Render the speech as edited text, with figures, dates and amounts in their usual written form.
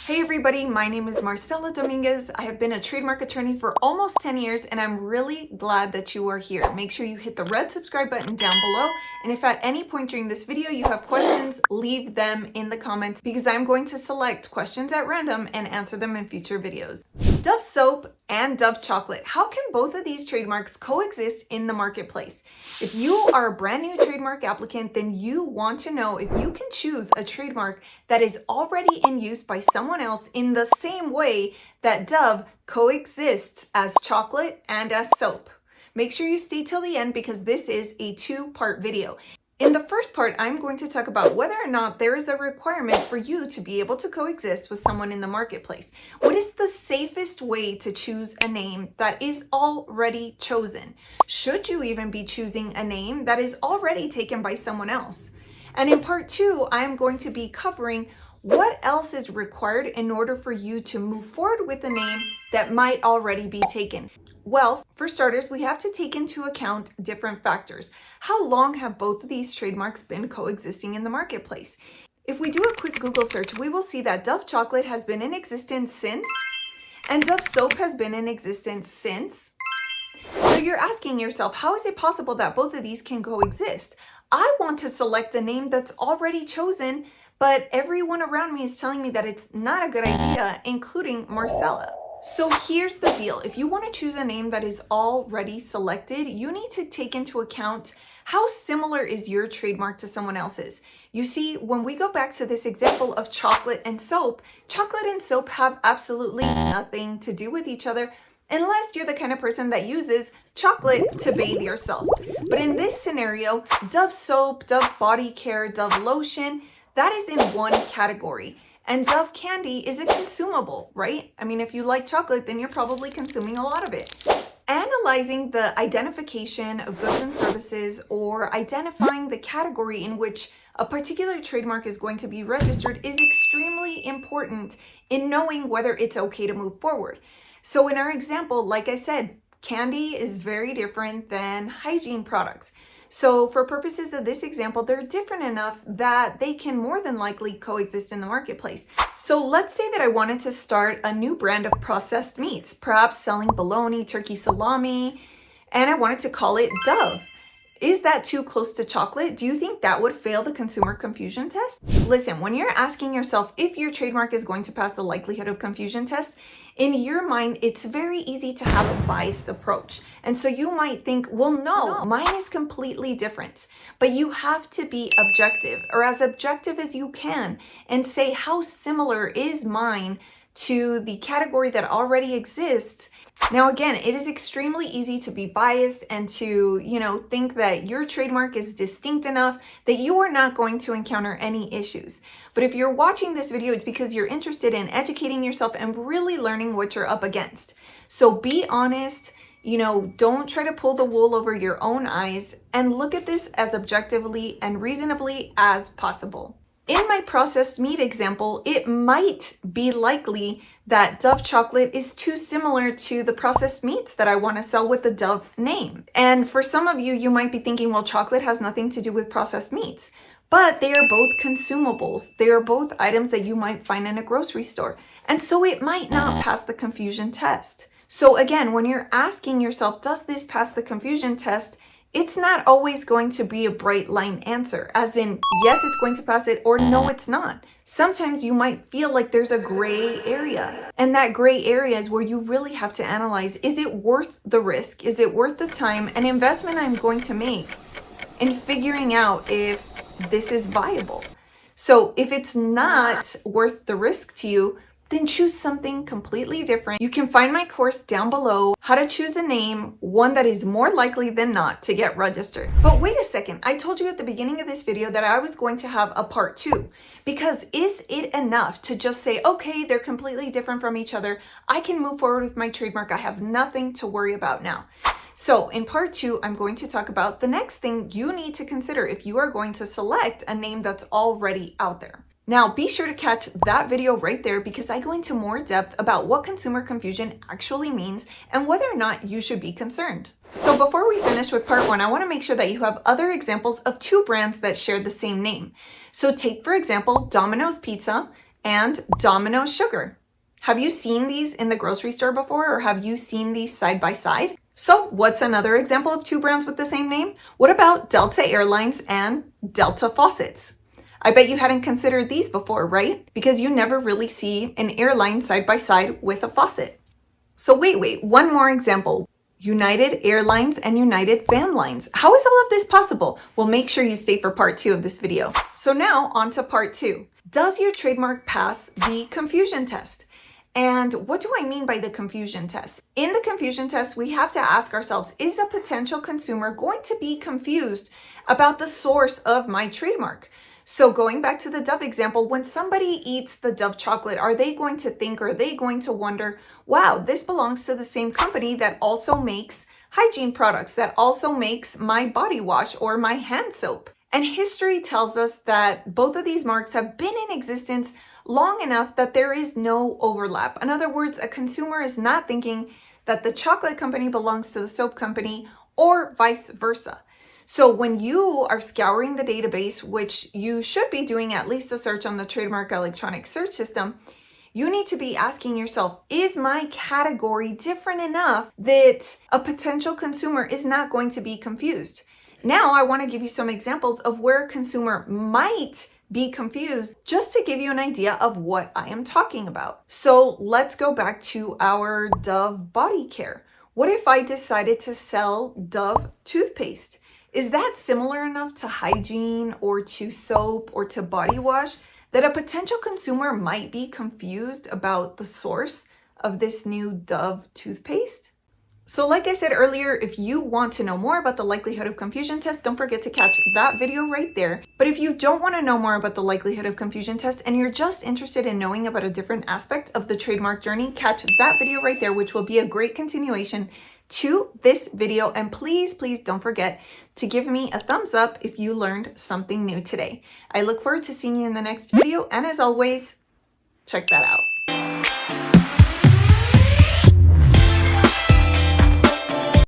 Hey everybody, my name is Marcella Dominguez. I have been a trademark attorney for almost 10 years and I'm really glad that you are here. Make sure you hit the red subscribe button down below, and if at any point during this video you have questions, leave them in the comments because I'm going to select questions at random and answer them in future videos. Dove soap and Dove chocolate. How can both of these trademarks coexist in the marketplace? If you are a brand new trademark applicant, then you want to know if you can choose a trademark that is already in use by someone else in the same way that Dove coexists as chocolate and as soap. Make sure you stay till the end because this is a two-part video. In the first part, I'm going to talk about whether or not there is a requirement for you to be able to coexist with someone in the marketplace. What is the safest way to choose a name that is already chosen? Should you even be choosing a name that is already taken by someone else? And in part two, I'm going to be covering what else is required in order for you to move forward with a name that might already be taken. Well, for starters, we have to take into account different factors. How long have both of these trademarks been coexisting in the marketplace? If we do a quick Google search, we will see that Dove chocolate has been in existence since, and Dove soap has been in existence since. So you're asking yourself, how is it possible that both of these can coexist? I want to select a name that's already chosen, but everyone around me is telling me that it's not a good idea, including Marcella. So here's the deal. If you want to choose a name that is already selected, you need to take into account how similar is your trademark to someone else's. You see, when we go back to this example of chocolate and soap have absolutely nothing to do with each other unless you're the kind of person that uses chocolate to bathe yourself. But in this scenario, Dove soap, Dove body care, Dove lotion, that is in one category. And Dove candy is a consumable, right? I mean, if you like chocolate, then you're probably consuming a lot of it. Analyzing the identification of goods and services or identifying the category in which a particular trademark is going to be registered is extremely important in knowing whether it's okay to move forward. So in our example, like I said, candy is very different than hygiene products. So for purposes of this example, they're different enough that they can more than likely coexist in the marketplace. So let's say that I wanted to start a new brand of processed meats, perhaps selling bologna, turkey salami, and I wanted to call it Dove. Is that too close to chocolate? Do you think that would fail the consumer confusion test? Listen, when you're asking yourself if your trademark is going to pass the likelihood of confusion test, in your mind, it's very easy to have a biased approach. And so you might think, well, no, mine is completely different. But you have to be objective, or as objective as you can, and say how similar is mine to the category that already exists. Now, again, it is extremely easy to be biased and to, think that your trademark is distinct enough that you are not going to encounter any issues. But if you're watching this video, it's because you're interested in educating yourself and really learning what you're up against. So be honest, don't try to pull the wool over your own eyes and look at this as objectively and reasonably as possible. In my processed meat example, it might be likely that Dove chocolate is too similar to the processed meats that I want to sell with the Dove name. And for some of you, you might be thinking, well, chocolate has nothing to do with processed meats. But they are both consumables. They are both items that you might find in a grocery store. And so it might not pass the confusion test. So again, when you're asking yourself, does this pass the confusion test? It's not always going to be a bright line answer, as in, yes, it's going to pass it, or no, it's not. Sometimes you might feel like there's a gray area. And that gray area is where you really have to analyze, is it worth the risk? Is it worth the time and investment I'm going to make in figuring out if this is viable? So if it's not worth the risk to you, then choose something completely different. You can find my course down below, how to choose a name, one that is more likely than not to get registered. But wait a second, I told you at the beginning of this video that I was going to have a part two, because is it enough to just say, okay, they're completely different from each other, I can move forward with my trademark, I have nothing to worry about now? So in part two, I'm going to talk about the next thing you need to consider if you are going to select a name that's already out there. Now, be sure to catch that video right there because I go into more depth about what consumer confusion actually means and whether or not you should be concerned. So before we finish with part one, I want to make sure that you have other examples of two brands that share the same name. So take, for example, Domino's Pizza and Domino sugar. Have you seen these in the grocery store before, or have you seen these side by side? So what's another example of two brands with the same name? What about Delta Airlines and Delta Faucets? I bet you hadn't considered these before, right? Because you never really see an airline side by side with a faucet. So wait, one more example. United Airlines and United Van Lines. How is all of this possible? Well, make sure you stay for part 2 of this video. So now on to part 2. Does your trademark pass the confusion test? And what do I mean by the confusion test? In the confusion test, we have to ask ourselves, is a potential consumer going to be confused about the source of my trademark? So going back to the Dove example, when somebody eats the Dove chocolate, are they going to think, or are they going to wonder, wow, this belongs to the same company that also makes hygiene products, that also makes my body wash or my hand soap? And history tells us that both of these marks have been in existence long enough that there is no overlap. In other words, a consumer is not thinking that the chocolate company belongs to the soap company or vice versa. So when you are scouring the database, which you should be doing at least a search on the Trademark electronic search system, you need to be asking yourself, is my category different enough that a potential consumer is not going to be confused? Now I want to give you some examples of where a consumer might be confused, just to give you an idea of what I am talking about. So let's go back to our Dove body care. What if I decided to sell Dove toothpaste? Is that similar enough to hygiene or to soap or to body wash that a potential consumer might be confused about the source of this new Dove toothpaste? So like I said earlier, if you want to know more about the likelihood of confusion test, don't forget to catch that video right there. But if you don't want to know more about the likelihood of confusion test and you're just interested in knowing about a different aspect of the trademark journey, catch that video right there, which will be a great continuation to this video. And please don't forget to give me a thumbs up if you learned something new today. I look forward to seeing you in the next video. And as always, check that out.